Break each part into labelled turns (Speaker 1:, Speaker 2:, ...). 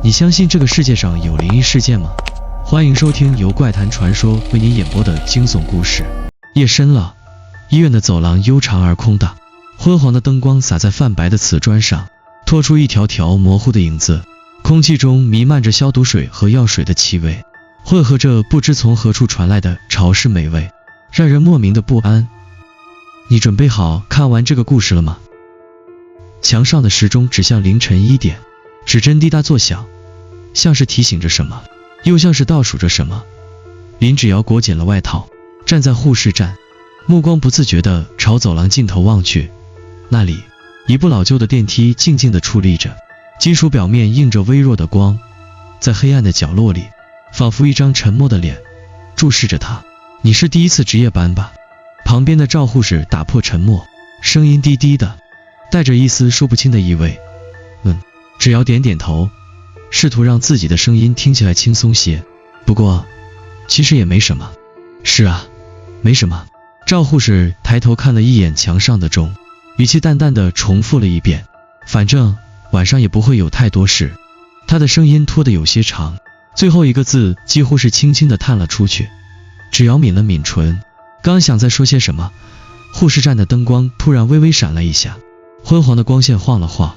Speaker 1: 你相信这个世界上有灵异事件吗？欢迎收听由怪谈传说为您演播的惊悚故事。夜深了，医院的走廊悠长而空荡，昏黄的灯光洒在泛白的瓷砖上，拖出一条条模糊的影子。空气中弥漫着消毒水和药水的气味，混合着不知从何处传来的潮湿美味，让人莫名的不安。你准备好看完这个故事了吗？墙上的时钟指向凌晨1点，指针滴答作响，像是提醒着什么，又像是倒数着什么。林芷瑶裹紧了外套，站在护士站，目光不自觉地朝走廊尽头望去。那里，一部老旧的电梯静静地矗立着，金属表面映着微弱的光，在黑暗的角落里，仿佛一张沉默的脸注视着他。你是第一次值夜班吧？旁边的赵护士打破沉默，声音低低的，带着一丝说不清的意味。芷瑶点点头，试图让自己的声音听起来轻松些。不过，其实也没什么。是啊，没什么。赵护士抬头看了一眼墙上的钟，语气淡淡的重复了一遍。反正晚上也不会有太多事。他的声音拖得有些长，最后一个字几乎是轻轻地叹了出去。芷瑶抿了抿唇，刚想再说些什么，护士站的灯光突然微微闪了一下，昏黄的光线晃了晃，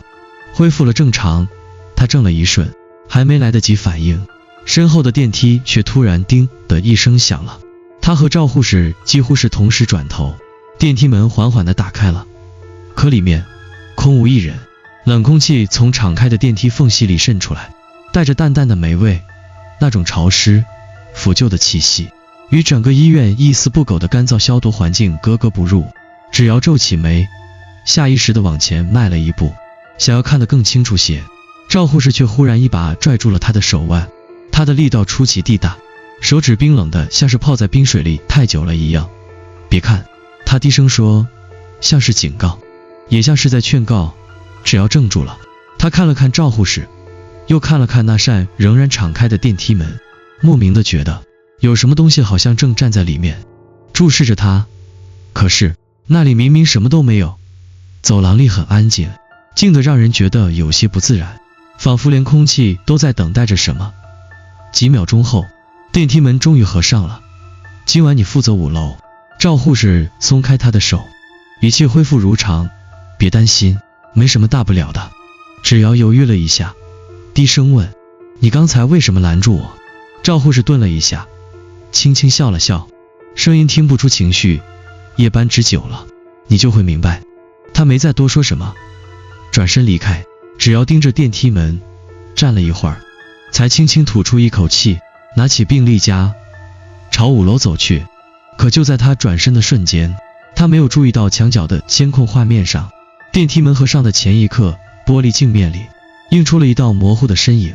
Speaker 1: 恢复了正常。他怔了一瞬，还没来得及反应，身后的电梯却突然叮的一声响了。他和赵护士几乎是同时转头，电梯门缓缓地打开了，可里面空无一人。冷空气从敞开的电梯缝隙里渗出来，带着淡淡的霉味，那种潮湿腐旧的气息与整个医院一丝不苟的干燥消毒环境格格不入。芷瑶皱起眉，下意识地往前迈了一步，想要看得更清楚些。赵护士却忽然一把拽住了他的手腕，他的力道出奇地大，手指冰冷的像是泡在冰水里太久了一样。别看，他低声说，像是警告，也像是在劝告。芷瑶怔住了，他看了看赵护士，又看了看那扇仍然敞开的电梯门，莫名的觉得有什么东西好像正站在里面注视着他。可是那里明明什么都没有，走廊里很安静，静得让人觉得有些不自然，仿佛连空气都在等待着什么。几秒钟后，电梯门终于合上了。今晚你负责5楼。赵护士松开他的手，语气恢复如常，别担心，没什么大不了的。芷瑶犹豫了一下，低声问，你刚才为什么拦住我？赵护士顿了一下，轻轻笑了笑，声音听不出情绪，夜班值久了，你就会明白。他没再多说什么，转身离开。芷瑶盯着电梯门站了一会儿，才轻轻吐出一口气，拿起病历夹朝5楼走去。可就在他转身的瞬间，他没有注意到墙角的监控画面上，电梯门合上的前一刻，玻璃镜面里映出了一道模糊的身影。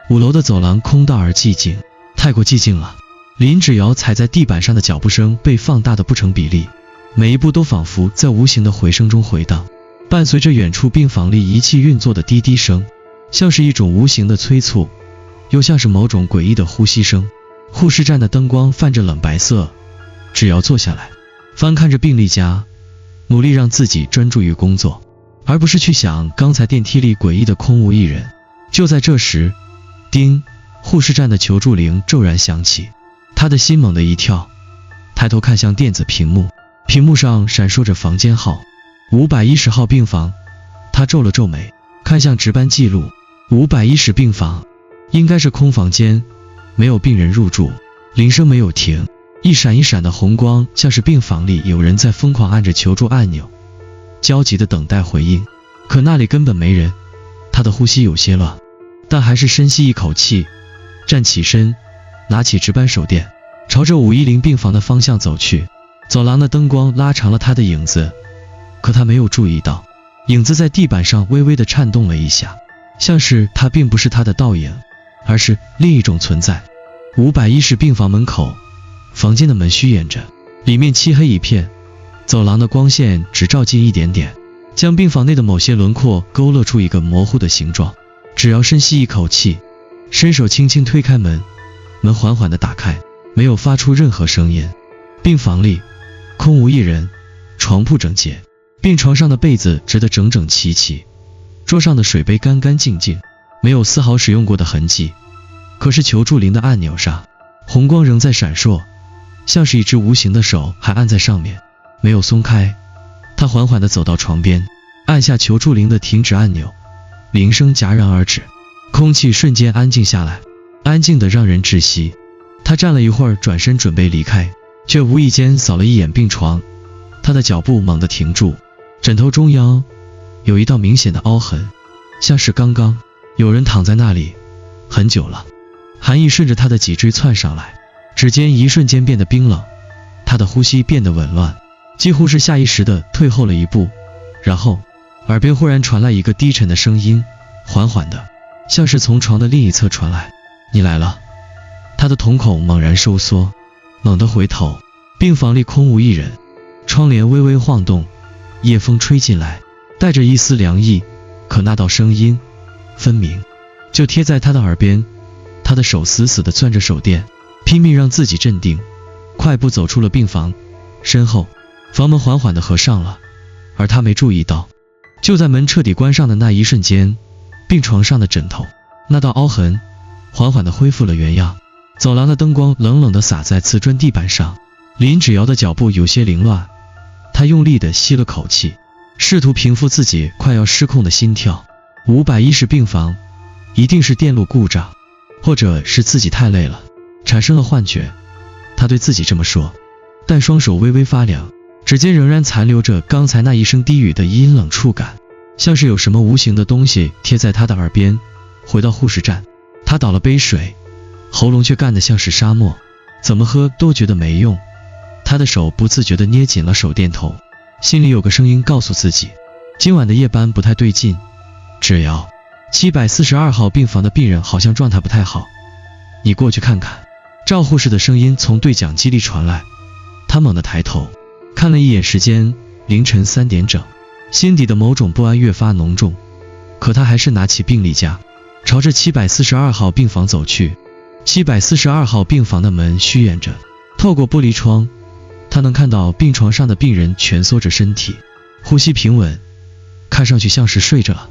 Speaker 1: 5楼的走廊空荡而寂静，太过寂静了。林芷瑶踩在地板上的脚步声被放大的不成比例，每一步都仿佛在无形的回声中回荡，伴随着远处病房里仪器运作的滴滴声，像是一种无形的催促，又像是某种诡异的呼吸声。护士站的灯光泛着冷白色，芷瑶坐下来，翻看着病历夹，努力让自己专注于工作，而不是去想刚才电梯里诡异的空无一人。就在这时，叮，护士站的求助铃骤然响起，他的心猛地一跳，抬头看向电子屏幕，屏幕上闪烁着房间号510号病房。他皱了皱眉，看向值班记录，510病房，应该是空房间，没有病人入住。铃声没有停，一闪一闪的红光像是病房里有人在疯狂按着求助按钮，焦急地等待回应。可那里根本没人。他的呼吸有些乱，但还是深吸一口气，站起身，拿起值班手电，朝着510病房的方向走去。走廊的灯光拉长了他的影子，可他没有注意到，影子在地板上微微地颤动了一下，像是他并不是他的倒影，而是另一种存在。510病房门口，房间的门虚掩着，里面漆黑一片，走廊的光线只照进一点点，将病房内的某些轮廓勾勒出一个模糊的形状。芷瑶深吸一口气，伸手轻轻推开门，门缓缓地打开，没有发出任何声音。病房里空无一人，床铺整洁，病床上的被子折得整整齐齐，桌上的水杯干干净净，没有丝毫使用过的痕迹。可是求助铃的按钮上，红光仍在闪烁，像是一只无形的手还按在上面，没有松开。他缓缓地走到床边，按下求助铃的停止按钮，铃声戛然而止，空气瞬间安静下来，安静得让人窒息。他站了一会儿，转身准备离开，却无意间扫了一眼病床，他的脚步猛地停住，枕头中央有一道明显的凹痕，像是刚刚有人躺在那里很久了。寒意顺着他的脊椎窜上来，指尖一瞬间变得冰冷，他的呼吸变得紊乱，几乎是下意识地退后了一步。然后耳边忽然传来一个低沉的声音，缓缓的，像是从床的另一侧传来，你来了。他的瞳孔猛然收缩，猛地回头，病房里空无一人，窗帘微微晃动，夜风吹进来，带着一丝凉意，可那道声音分明就贴在他的耳边。他的手死死地攥着手电，拼命让自己镇定，快步走出了病房。身后房门缓缓地合上了，而他没注意到，就在门彻底关上的那一瞬间，病床上的枕头那道凹痕缓缓地恢复了原样。走廊的灯光冷冷地洒在瓷砖地板上，林芷瑶的脚步有些凌乱，她用力地吸了口气，试图平复自己快要失控的心跳。510病房，一定是电路故障，或者是自己太累了，产生了幻觉，他对自己这么说，但双手微微发凉，指尖仍然残留着刚才那一声低语的阴冷触感，像是有什么无形的东西贴在他的耳边。回到护士站，他倒了杯水，喉咙却干得像是沙漠，怎么喝都觉得没用。他的手不自觉地捏紧了手电筒，心里有个声音告诉自己，今晚的夜班不太对劲，芷瑶，742号病房的病人好像状态不太好，你过去看看。赵护士的声音从对讲机里传来，他猛地抬头看了一眼时间，凌晨3点整，心底的某种不安越发浓重，可他还是拿起病历架，朝着742号病房走去。742号病房的门虚掩着，透过玻璃窗，他能看到病床上的病人蜷缩着身体，呼吸平稳，看上去像是睡着了。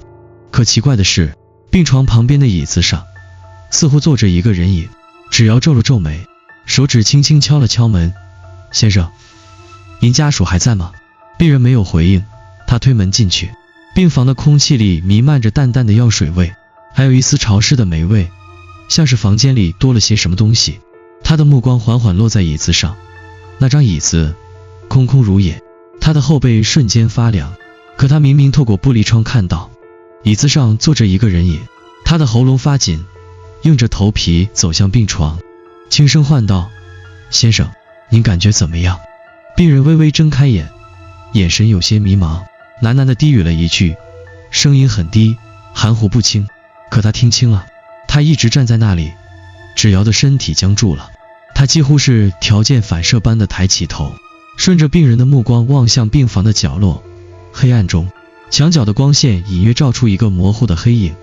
Speaker 1: 可奇怪的是，病床旁边的椅子上似乎坐着一个人影。芷瑶皱了皱眉，手指轻轻敲了敲门，先生，您家属还在吗？病人没有回应，他推门进去，病房的空气里弥漫着淡淡的药水味，还有一丝潮湿的霉味，像是房间里多了些什么东西。他的目光缓缓落在椅子上，那张椅子空空如也，他的后背瞬间发凉，可他明明透过玻璃窗看到椅子上坐着一个人影。他的喉咙发紧，硬着头皮走向病床，轻声唤道，先生，您感觉怎么样？病人微微睁开眼，眼神有些迷茫，喃喃地低语了一句，声音很低，含糊不清，可他听清了。他一直站在那里。芷瑶的身体僵住了，他几乎是条件反射般的抬起头，顺着病人的目光望向病房的角落。黑暗中，墙角的光线隐约照出一个模糊的黑影，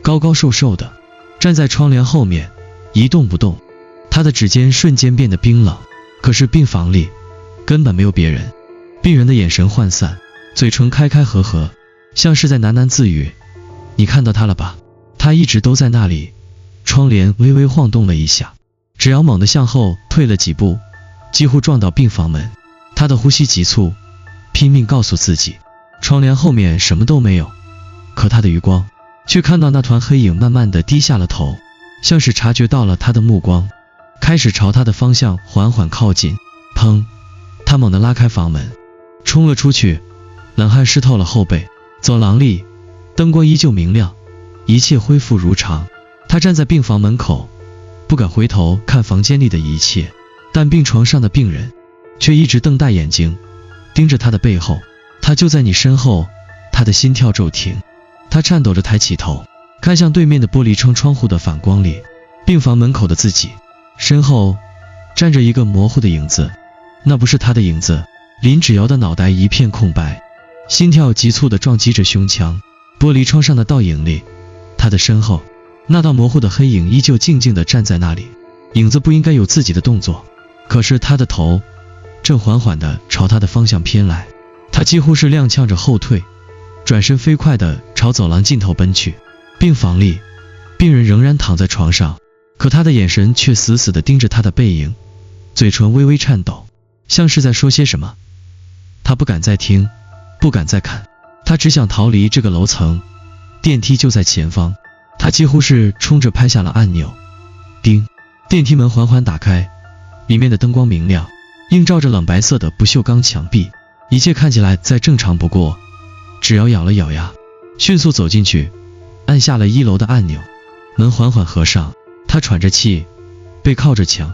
Speaker 1: 高高瘦瘦的，站在窗帘后面，一动不动。他的指尖瞬间变得冰冷，可是病房里根本没有别人。病人的眼神涣散，嘴唇开开合合，像是在喃喃自语，你看到他了吧？他一直都在那里。窗帘微微晃动了一下，芷瑶猛地向后退了几步，几乎撞到病房门。他的呼吸急促，拼命告诉自己，窗帘后面什么都没有。可他的余光却看到那团黑影慢慢地低下了头，像是察觉到了他的目光，开始朝他的方向缓缓靠近。砰！他猛地拉开房门，冲了出去，冷汗湿透了后背。走廊里灯光依旧明亮，一切恢复如常。他站在病房门口，不敢回头看房间里的一切，但病床上的病人却一直瞪大眼睛盯着他的背后。他就在你身后。他的心跳骤停，他颤抖着抬起头，看向对面的玻璃窗户的反光里，病房门口的自己，身后站着一个模糊的影子。那不是他的影子。林芷瑶的脑袋一片空白，心跳急促地撞击着胸腔。玻璃窗上的倒影里，他的身后那道模糊的黑影依旧静静地站在那里。影子不应该有自己的动作，可是他的头正缓缓地朝他的方向偏来。他几乎是踉跄着后退，转身飞快地朝走廊尽头奔去。病房里病人仍然躺在床上，可他的眼神却死死地盯着他的背影，嘴唇微微颤抖，像是在说些什么。他不敢再听，不敢再看，他只想逃离这个楼层。电梯就在前方，他几乎是冲着拍下了按钮。叮，电梯门缓缓打开，里面的灯光明亮，映照着冷白色的不锈钢墙壁，一切看起来再正常不过。只要咬了咬牙，迅速走进去，按下了1楼的按钮。门缓缓合上，他喘着气，背靠着墙，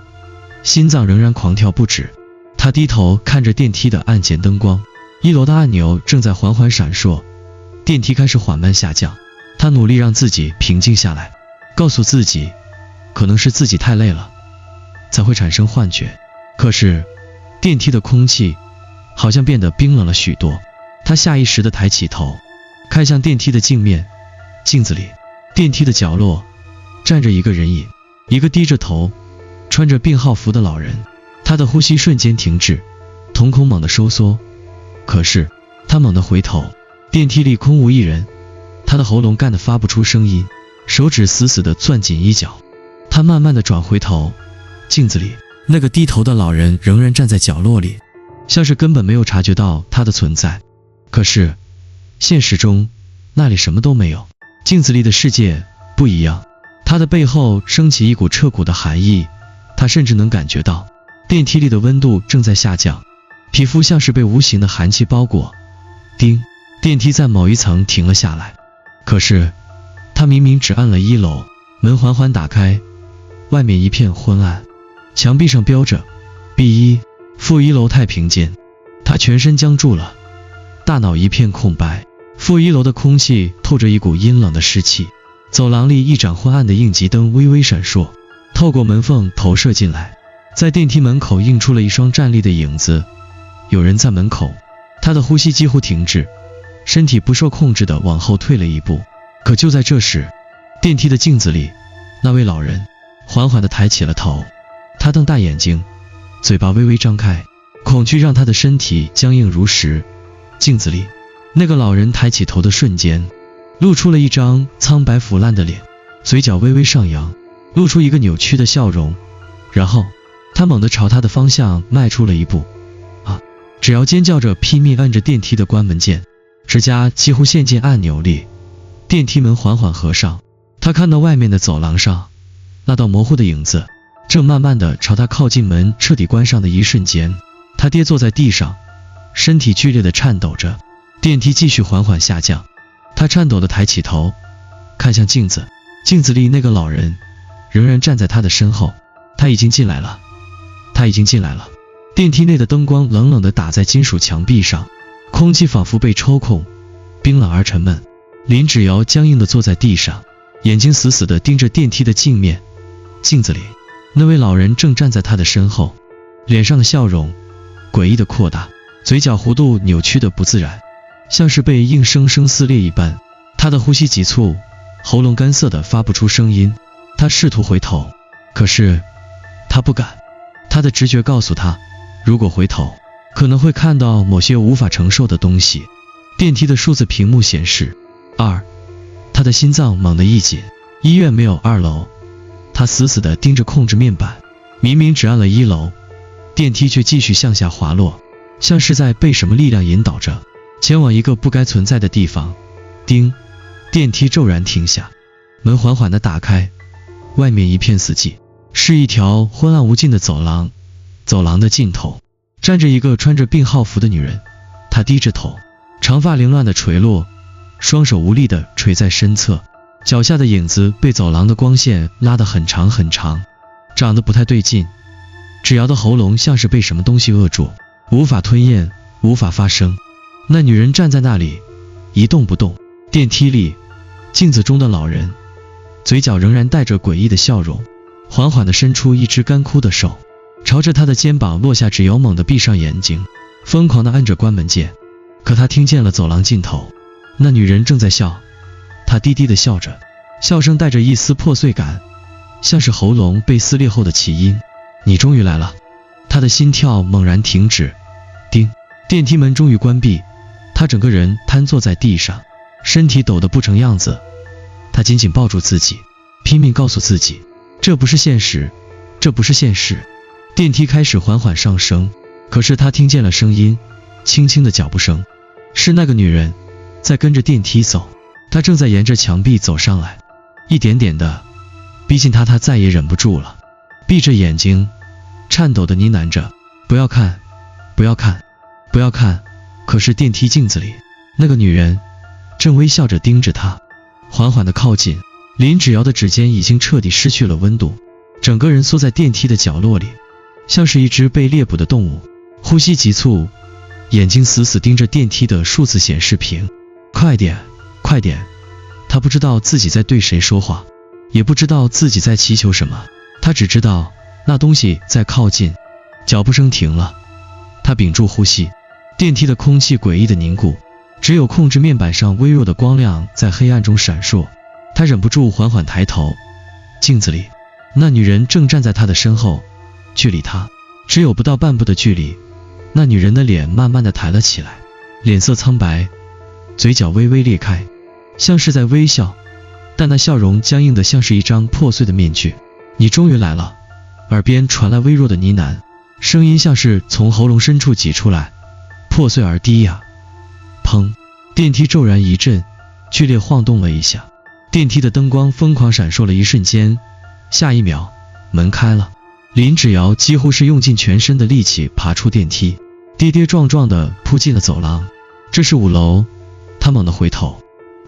Speaker 1: 心脏仍然狂跳不止。他低头看着电梯的暗键灯光，1楼的按钮正在缓缓闪烁，电梯开始缓慢下降。他努力让自己平静下来，告诉自己，可能是自己太累了，才会产生幻觉。可是，电梯的空气好像变得冰冷了许多。他下意识地抬起头，看向电梯的镜面，镜子里，电梯的角落站着一个人影，一个低着头、穿着病号服的老人。他的呼吸瞬间停滞，瞳孔猛地收缩。可是，他猛地回头，电梯里空无一人。他的喉咙干得发不出声音，手指死死地攥紧衣角。他慢慢地转回头，镜子里那个低头的老人仍然站在角落里，像是根本没有察觉到他的存在。可是，现实中那里什么都没有，镜子里的世界不一样。他的背后升起一股彻骨的寒意，他甚至能感觉到电梯里的温度正在下降，皮肤像是被无形的寒气包裹。叮，电梯在某一层停了下来。可是，他明明只按了1楼，门缓缓打开，外面一片昏暗，墙壁上标着 B1负1楼太平间。他全身僵住了，大脑一片空白。负1楼的空气透着一股阴冷的湿气，走廊里一盏昏暗的应急灯微微闪烁，透过门缝投射进来，在电梯门口映出了一双站立的影子。有人在门口。他的呼吸几乎停滞，身体不受控制地往后退了一步。可就在这时，电梯的镜子里，那位老人缓缓地抬起了头，他瞪大眼睛，嘴巴微微张开，恐惧让他的身体僵硬如石。镜子里，那个老人抬起头的瞬间，露出了一张苍白腐烂的脸，嘴角微微上扬，露出一个扭曲的笑容。然后，他猛地朝他的方向迈出了一步。只要尖叫着拼命按着电梯的关门键，指甲几乎陷进按钮里。电梯门缓缓合上，他看到外面的走廊上，那道模糊的影子正慢慢地朝他靠近。门彻底关上的一瞬间，他跌坐在地上，身体剧烈地颤抖着。电梯继续缓缓下降，他颤抖地抬起头，看向镜子，镜子里那个老人仍然站在他的身后。他已经进来了，他已经进来了。电梯内的灯光冷冷地打在金属墙壁上，空气仿佛被抽空，冰冷而沉闷。林芷瑶僵硬地坐在地上，眼睛死死地盯着电梯的镜面。镜子里，那位老人正站在他的身后，脸上的笑容诡异地扩大，嘴角弧度扭曲得不自然，像是被硬生生撕裂一般。他的呼吸急促，喉咙干涩得发不出声音。他试图回头，可是他不敢。他的直觉告诉他，如果回头，可能会看到某些无法承受的东西。电梯的数字屏幕显示2，他的心脏猛地一紧。医院没有2楼，他死死地盯着控制面板，明明只按了1楼，电梯却继续向下滑落，像是在被什么力量引导着，前往一个不该存在的地方。叮，电梯骤然停下，门缓缓地打开，外面一片死寂，是一条昏暗无尽的走廊。走廊的尽头站着一个穿着病号服的女人，她低着头，长发凌乱地垂落，双手无力地垂在身侧，脚下的影子被走廊的光线拉得很长很长，长得不太对劲。芷瑶的喉咙像是被什么东西扼住，无法吞咽，无法发声。那女人站在那里，一动不动。电梯里，镜子中的老人嘴角仍然带着诡异的笑容，缓缓地伸出一只干枯的手，朝着他的肩膀落下。芷瑶猛地闭上眼睛，疯狂地按着关门键。可他听见了走廊尽头，那女人正在笑，她低低地笑着，笑声带着一丝破碎感，像是喉咙被撕裂后的起音。你终于来了。他的心跳猛然停止。叮，电梯门终于关闭，他整个人瘫坐在地上，身体抖得不成样子。他紧紧抱住自己，拼命告诉自己，这不是现实，这不是现实。电梯开始缓缓上升，可是他听见了声音，轻轻的脚步声，是那个女人在跟着电梯走，她正在沿着墙壁走上来，一点点的逼近他，他再也忍不住了，闭着眼睛，颤抖的呢喃着，不要看，不要看，不要看。可是电梯镜子里，那个女人正微笑着盯着他，缓缓的靠近。林芷瑶的指尖已经彻底失去了温度，整个人缩在电梯的角落里，像是一只被猎捕的动物，呼吸急促，眼睛死死盯着电梯的数字显示屏。快点，快点！他不知道自己在对谁说话，也不知道自己在祈求什么，他只知道那东西在靠近。脚步声停了，他屏住呼吸，电梯的空气诡异的凝固，只有控制面板上微弱的光亮在黑暗中闪烁。他忍不住缓缓抬头，镜子里那女人正站在他的身后，距离他只有不到半步的距离。那女人的脸慢慢的抬了起来，脸色苍白，嘴角微微裂开，像是在微笑，但那笑容僵硬的像是一张破碎的面具。你终于来了。耳边传来微弱的呢喃，声音像是从喉咙深处挤出来，破碎而低哑。砰！电梯骤然一震，剧烈晃动了一下，电梯的灯光疯狂闪烁了一瞬间，下一秒门开了，林芷瑶几乎是用尽全身的力气爬出电梯，跌跌撞撞地扑进了走廊。这是5楼，她猛地回头，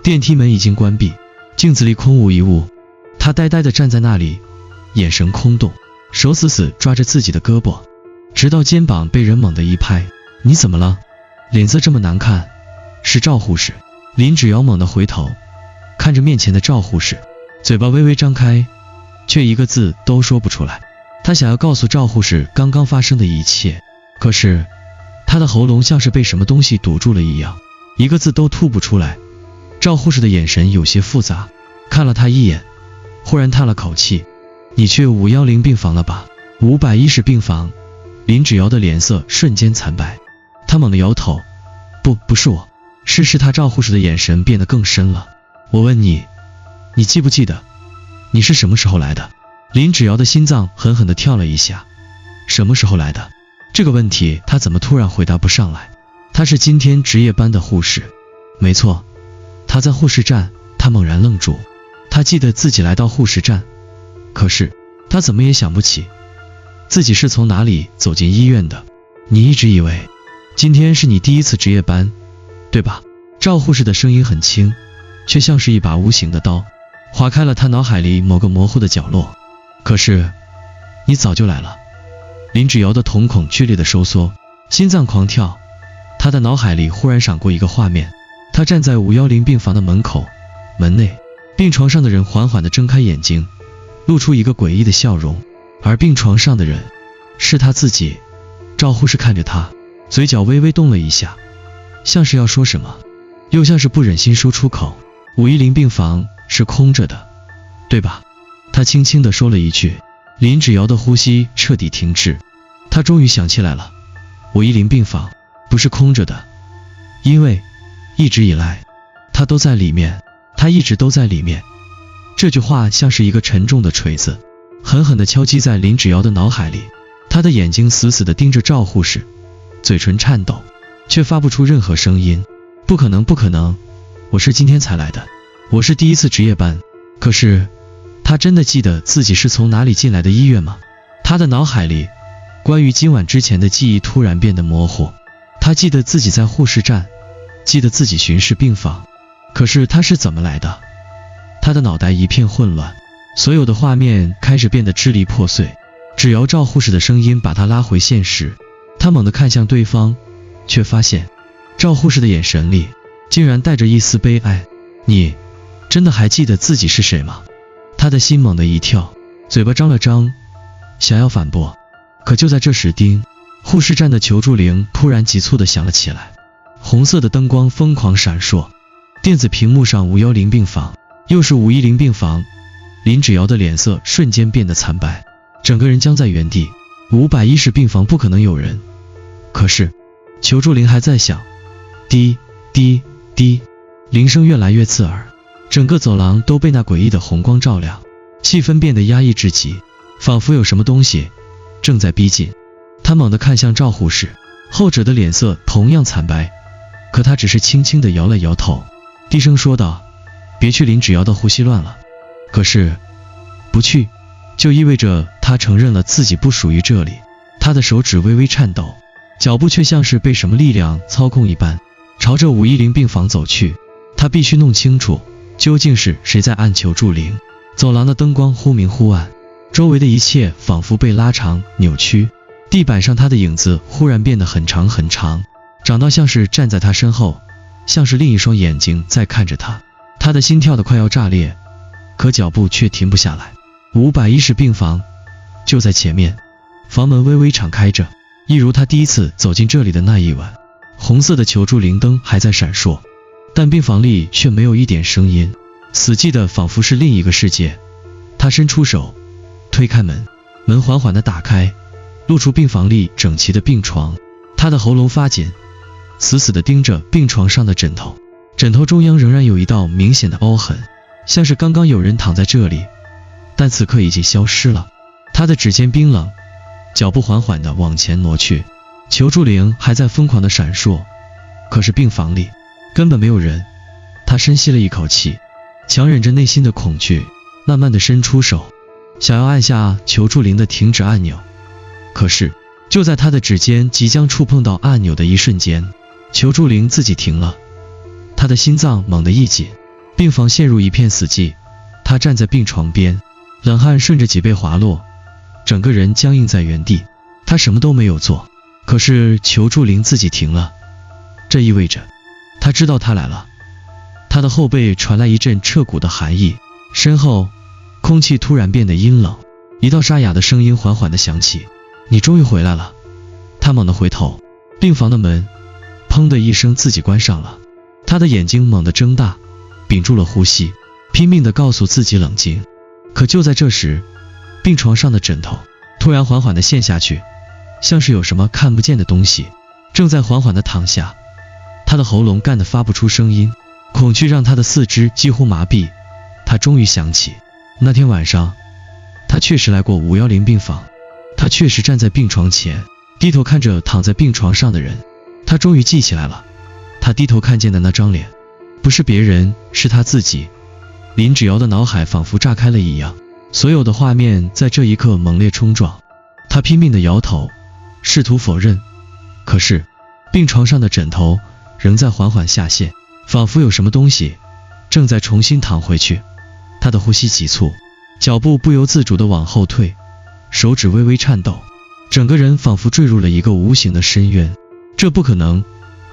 Speaker 1: 电梯门已经关闭，镜子里空无一物，她呆呆地站在那里，眼神空洞，手死死抓着自己的胳膊，直到肩膀被人猛地一拍。你怎么了？脸色这么难看？是赵护士。林芷瑶猛地回头，看着面前的赵护士，嘴巴微微张开，却一个字都说不出来。她想要告诉赵护士刚刚发生的一切，可是她的喉咙像是被什么东西堵住了一样，一个字都吐不出来。赵护士的眼神有些复杂，看了她一眼，忽然叹了口气，你去510病房了吧？510病房。林芷瑶的脸色瞬间惨白，她猛地摇头，不是我。是她。赵护士的眼神变得更深了。我问你，你记不记得你是什么时候来的？林芷瑶的心脏狠狠地跳了一下。什么时候来的？这个问题她怎么突然回答不上来？她是今天值夜班的护士。没错，她在护士站。她猛然愣住，她记得自己来到护士站，可是她怎么也想不起自己是从哪里走进医院的。你一直以为今天是你第一次值夜班，对吧？赵护士的声音很轻，却像是一把无形的刀，划开了他脑海里某个模糊的角落。可是你早就来了。林芷瑶的瞳孔剧烈的收缩，心脏狂跳，他的脑海里忽然闪过一个画面，他站在510病房的门口，门内病床上的人缓缓地睁开眼睛，露出一个诡异的笑容，而病床上的人是他自己。赵护士看着他，嘴角微微动了一下，像是要说什么，又像是不忍心说出口。510病房是空着的，对吧？他轻轻地说了一句。林芷瑶的呼吸彻底停滞，他终于想起来了，510病房不是空着的，因为一直以来他都在里面，他一直都在里面。这句话像是一个沉重的锤子，狠狠地敲击在林芷瑶的脑海里。他的眼睛死死地盯着赵护士，嘴唇颤抖，却发不出任何声音。不可能，不可能，我是今天才来的，我是第一次值夜班。可是他真的记得自己是从哪里进来的医院吗？他的脑海里关于今晚之前的记忆突然变得模糊。他记得自己在护士站，记得自己巡视病房，可是他是怎么来的？他的脑袋一片混乱，所有的画面开始变得支离破碎。只要赵护士的声音把他拉回现实，他猛地看向对方，却发现赵护士的眼神里竟然带着一丝悲哀。你真的还记得自己是谁吗？他的心猛地一跳，嘴巴张了张，想要反驳，可就在这时，叮，护士站的求助铃突然急促地响了起来，红色的灯光疯狂闪烁，电子屏幕上510病房，又是510病房。林芷瑶的脸色瞬间变得惨白，整个人僵在原地。510病房不可能有人，可是求助铃还在响，滴滴滴，铃声越来越刺耳，整个走廊都被那诡异的红光照亮。气氛变得压抑至极，仿佛有什么东西正在逼近。他猛地看向赵护士，后者的脸色同样惨白，可他只是轻轻地摇了摇头，低声说道：“别去林芷瑶的呼吸乱了。”可是不去就意味着他承认了自己不属于这里。他的手指微微颤抖，脚步却像是被什么力量操控一般，朝着510病房走去。他必须弄清楚究竟是谁在按求助铃。走廊的灯光忽明忽暗，周围的一切仿佛被拉长扭曲。地板上他的影子忽然变得很长很长，长到像是站在他身后，像是另一双眼睛在看着他。他的心跳得快要炸裂，可脚步却停不下来。510病房就在前面，房门微微敞开着，一如他第一次走进这里的那一晚。红色的求助铃灯还在闪烁，但病房里却没有一点声音，死寂的仿佛是另一个世界。他伸出手推开门，门缓缓地打开，露出病房里整齐的病床。他的喉咙发紧，死死地盯着病床上的枕头，枕头中央仍然有一道明显的凹痕，像是刚刚有人躺在这里，但此刻已经消失了。他的指尖冰冷，脚步缓缓地往前挪去，求助铃还在疯狂地闪烁，可是病房里根本没有人。他深吸了一口气，强忍着内心的恐惧，慢慢地伸出手，想要按下求助铃的停止按钮。可是就在他的指尖即将触碰到按钮的一瞬间，求助铃自己停了。他的心脏猛地一紧，病房陷入一片死寂。他站在病床边，冷汗顺着脊背滑落，整个人僵硬在原地。他什么都没有做，可是求助铃自己停了，这意味着他知道他来了。他的后背传来一阵彻骨的寒意，身后空气突然变得阴冷，一道沙哑的声音缓缓地响起：“你终于回来了。”他猛地回头，病房的门砰的一声自己关上了。他的眼睛猛地睁大，屏住了呼吸，拼命地告诉自己冷静。可就在这时，病床上的枕头突然缓缓地陷下去，像是有什么看不见的东西正在缓缓地躺下。他的喉咙干得发不出声音，恐惧让他的四肢几乎麻痹。他终于想起，那天晚上他确实来过510病房，他确实站在病床前，低头看着躺在病床上的人。他终于记起来了，他低头看见的那张脸不是别人，是他自己。林芷瑶的脑海仿佛炸开了一样，所有的画面在这一刻猛烈冲撞。他拼命地摇头，试图否认，可是病床上的枕头仍在缓缓下陷，仿佛有什么东西正在重新躺回去。他的呼吸急促，脚步不由自主地往后退，手指微微颤抖，整个人仿佛坠入了一个无形的深渊。这不可能，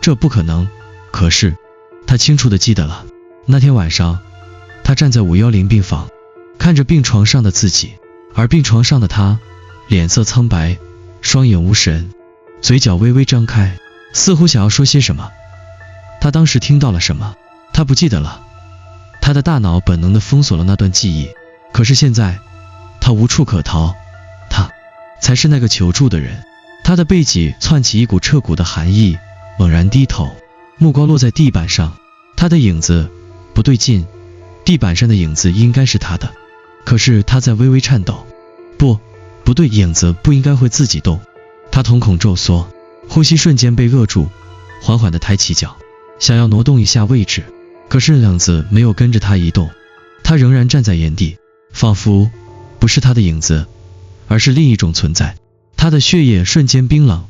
Speaker 1: 这不可能。可是他清楚地记得了，那天晚上他站在510病房，看着病床上的自己，而病床上的他脸色苍白，双眼无神，嘴角微微张开，似乎想要说些什么。他当时听到了什么？他不记得了。他的大脑本能地封锁了那段记忆，可是现在他无处可逃，他才是那个求助的人。他的背脊窜起一股彻骨的寒意，猛然低头，目光落在地板上。他的影子不对劲，地板上的影子应该是他的，可是他在微微颤抖。不对，影子不应该会自己动。他瞳孔骤缩，呼吸瞬间被扼住，缓缓地抬起脚，想要挪动一下位置，可是影子没有跟着他移动。他仍然站在原地，仿佛不是他的影子，而是另一种存在。他的血液瞬间冰冷，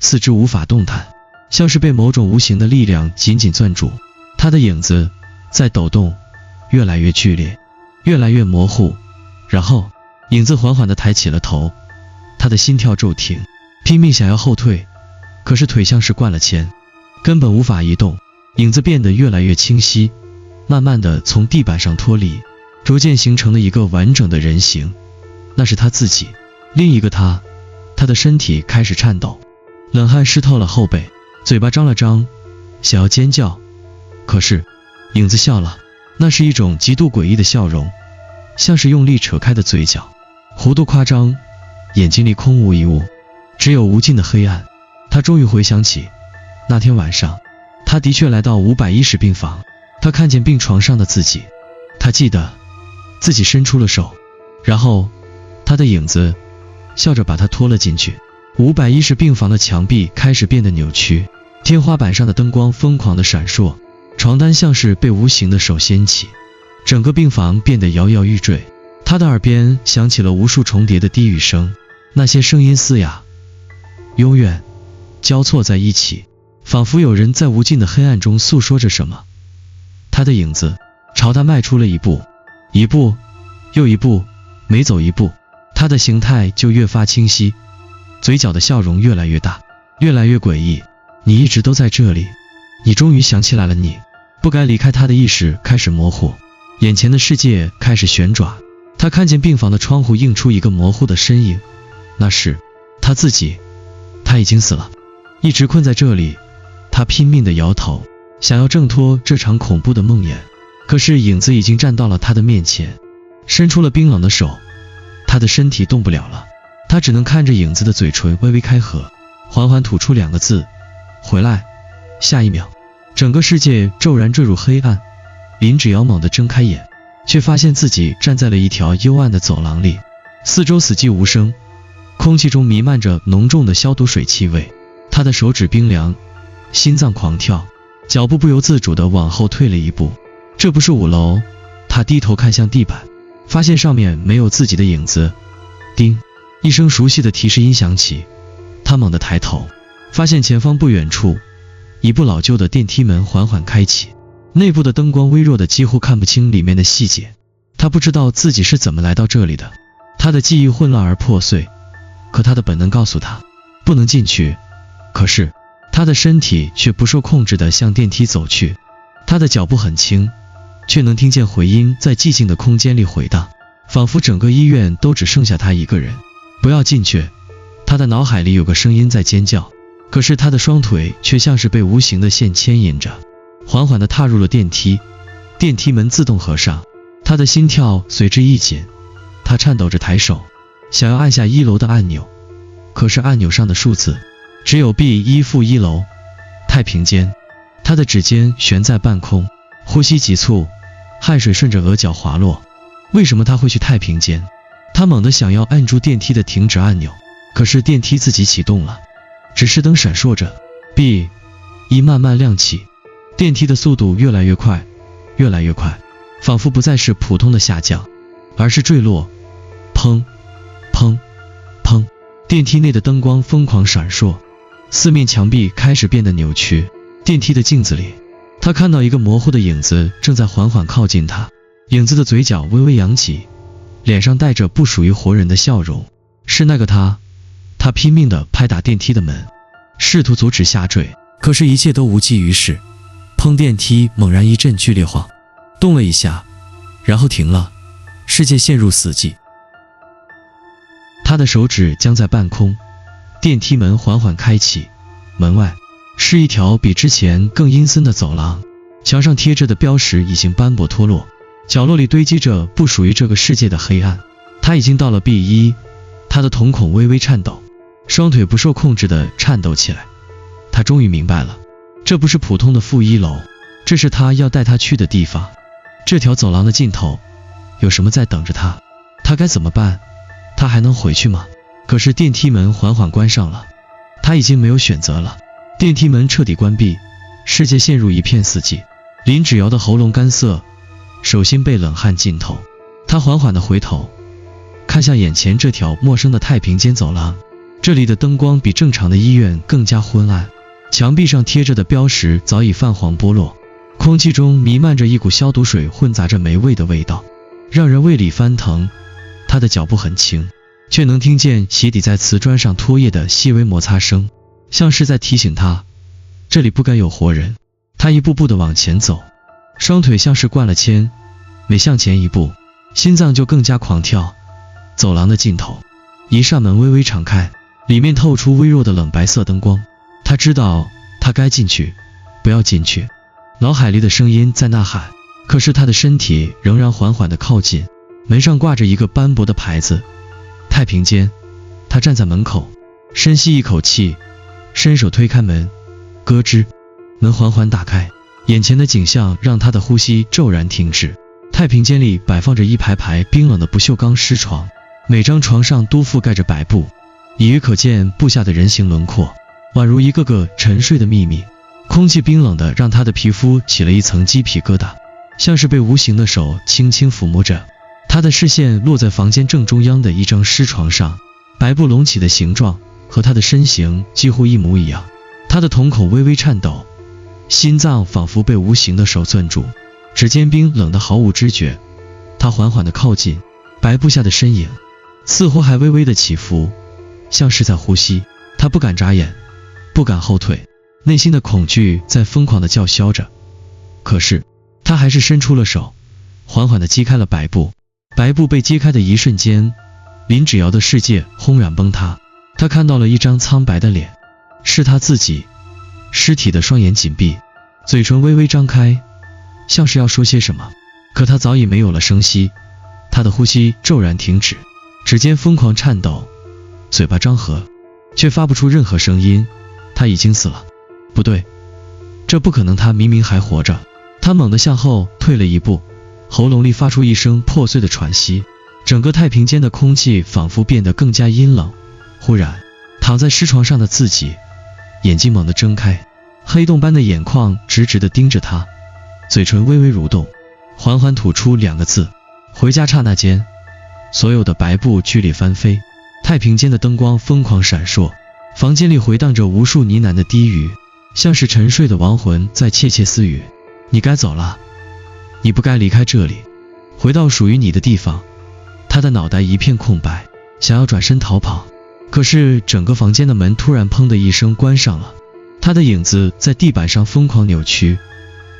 Speaker 1: 四肢无法动弹，像是被某种无形的力量紧紧攥住。他的影子在抖动，越来越剧烈，越来越模糊，然后影子缓缓地抬起了头。他的心跳骤停，拼命想要后退，可是腿像是灌了铅，根本无法移动。影子变得越来越清晰，慢慢地从地板上脱离，逐渐形成了一个完整的人形。那是他自己，另一个他。他的身体开始颤抖，冷汗湿透了后背，嘴巴张了张，想要尖叫。可是影子笑了，那是一种极度诡异的笑容，像是用力扯开的嘴角，弧度夸张，眼睛里空无一物，只有无尽的黑暗。他终于回想起，那天晚上他的确来到510病房，他看见病床上的自己，他记得自己伸出了手，然后他的影子笑着把他拖了进去。510病房的墙壁开始变得扭曲，天花板上的灯光疯狂地闪烁，床单像是被无形的手掀起，整个病房变得摇摇欲坠。他的耳边响起了无数重叠的低语声，那些声音嘶哑、幽怨，交错在一起，仿佛有人在无尽的黑暗中诉说着什么。他的影子朝他迈出了一步，一步又一步，每走一步，他的形态就越发清晰，嘴角的笑容越来越大，越来越诡异。你一直都在这里，你终于想起来了，你不该离开。他的意识开始模糊，眼前的世界开始旋转。他看见病房的窗户映出一个模糊的身影，那是他自己。他已经死了，一直困在这里。他拼命地摇头，想要挣脱这场恐怖的梦魇，可是影子已经站到了他的面前，伸出了冰冷的手。他的身体动不了了，他只能看着影子的嘴唇微微开合，缓缓吐出2个字：回来。下一秒，整个世界骤然坠入黑暗。林芷瑶猛地睁开眼，却发现自己站在了一条幽暗的走廊里，四周死寂无声，空气中弥漫着浓重的消毒水气味。他的手指冰凉，心脏狂跳，脚步不由自主地往后退了一步。这不是5楼，他低头看向地板，发现上面没有自己的影子。叮，一声熟悉的提示音响起，他猛地抬头，发现前方不远处，一部老旧的电梯门缓缓开启，内部的灯光微弱的几乎看不清里面的细节。他不知道自己是怎么来到这里的，他的记忆混乱而破碎，可他的本能告诉他不能进去。可是他的身体却不受控制地向电梯走去，他的脚步很轻，却能听见回音在寂静的空间里回荡，仿佛整个医院都只剩下他一个人。不要进去！他的脑海里有个声音在尖叫，可是他的双腿却像是被无形的线牵引着，缓缓地踏入了电梯。电梯门自动合上，他的心跳随之一紧，他颤抖着抬手，想要按下1楼的按钮，可是按钮上的数字只有 B1-1楼，太平间。他的指尖悬在半空，呼吸急促，汗水顺着额角滑落。为什么他会去太平间？他猛地想要按住电梯的停止按钮，可是电梯自己启动了，指示灯闪烁着 B1 慢慢亮起，电梯的速度越来越快，越来越快，仿佛不再是普通的下降，而是坠落。砰砰砰，电梯内的灯光疯狂闪烁，四面墙壁开始变得扭曲。电梯的镜子里，他看到一个模糊的影子正在缓缓靠近他，影子的嘴角微微扬起，脸上带着不属于活人的笑容。是那个他。他拼命地拍打电梯的门，试图阻止下坠，可是一切都无济于事。砰，电梯猛然一阵剧烈晃动了一下，然后停了，世界陷入死寂。他的手指僵在半空，电梯门缓缓开启，门外是一条比之前更阴森的走廊，墙上贴着的标识已经斑驳脱落，角落里堆积着不属于这个世界的黑暗。他已经到了 B1， 他的瞳孔微微颤抖，双腿不受控制地颤抖起来。他终于明白了，这不是普通的负1楼，这是他要带他去的地方。这条走廊的尽头有什么在等着他？他该怎么办？他还能回去吗？可是电梯门缓缓关上了，他已经没有选择了。电梯门彻底关闭，世界陷入一片死寂。林芷瑶的喉咙干涩，手心被冷汗浸透。他缓缓地回头，看向眼前这条陌生的太平间走廊。这里的灯光比正常的医院更加昏暗，墙壁上贴着的标识早已泛黄剥落，空气中弥漫着一股消毒水混杂着霉味的味道，让人胃里翻腾。他的脚步很轻，却能听见鞋底在瓷砖上拖曳的细微摩擦声，像是在提醒他，这里不该有活人。他一步步地往前走，双腿像是灌了铅，每向前一步，心脏就更加狂跳。走廊的尽头，一扇门微微敞开，里面透出微弱的冷白色灯光。他知道他该进去，不要进去。脑海里的声音在呐喊，可是他的身体仍然缓缓地靠近。门上挂着一个斑驳的牌子，太平间。他站在门口，深吸一口气，伸手推开门，咯吱，门缓缓打开，眼前的景象让他的呼吸骤然停止。太平间里摆放着一排排冰冷的不锈钢尸床，每张床上都覆盖着白布，隐约可见布下的人形轮廓，宛如一个个沉睡的秘密。空气冰冷的让他的皮肤起了一层鸡皮疙瘩，像是被无形的手轻轻抚摸着。他的视线落在房间正中央的一张尸床上，白布隆起的形状和他的身形几乎一模一样。他的瞳孔微微颤抖，心脏仿佛被无形的手攥住，指尖冰冷得毫无知觉。他缓缓地靠近，白布下的身影似乎还微微地起伏，像是在呼吸。他不敢眨眼，不敢后退，内心的恐惧在疯狂地叫嚣着。可是他还是伸出了手，缓缓地击开了白布。白布被揭开的一瞬间，林芷瑶的世界轰然崩塌。他看到了一张苍白的脸，是他自己。尸体的双眼紧闭，嘴唇微微张开，像是要说些什么，可他早已没有了声息。他的呼吸骤然停止，指尖疯狂颤抖，嘴巴张合，却发不出任何声音。他已经死了。不对，这不可能，他明明还活着。他猛地向后退了一步，喉咙里发出一声破碎的喘息，整个太平间的空气仿佛变得更加阴冷。忽然，躺在尸床上的自己眼睛猛地睁开，黑洞般的眼眶直直地盯着他，嘴唇微微蠕动，缓缓吐出2个字：回家。刹那间，所有的白布剧烈翻飞，太平间的灯光疯狂闪烁，房间里回荡着无数呢喃的低语，像是沉睡的亡魂在窃窃私语。你该走了，你不该离开这里，回到属于你的地方。他的脑袋一片空白，想要转身逃跑，可是整个房间的门突然砰的一声关上了。他的影子在地板上疯狂扭曲，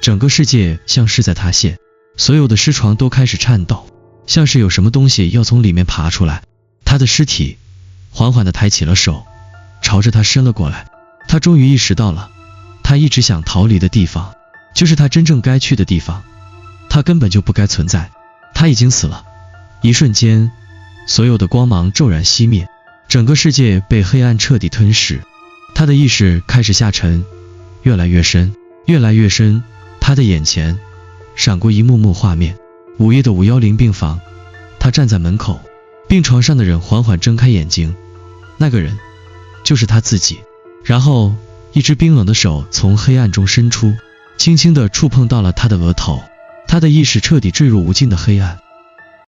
Speaker 1: 整个世界像是在塌陷，所有的尸床都开始颤抖，像是有什么东西要从里面爬出来。他的尸体缓缓地抬起了手，朝着他伸了过来。他终于意识到了，他一直想逃离的地方，就是他真正该去的地方。他根本就不该存在，他已经死了。一瞬间，所有的光芒骤然熄灭，整个世界被黑暗彻底吞噬。他的意识开始下沉，越来越深，越来越深。他的眼前闪过一幕幕画面。午夜的510病房，他站在门口，病床上的人缓缓睁开眼睛，那个人就是他自己。然后一只冰冷的手从黑暗中伸出，轻轻地触碰到了他的额头。他的意识彻底坠入无尽的黑暗。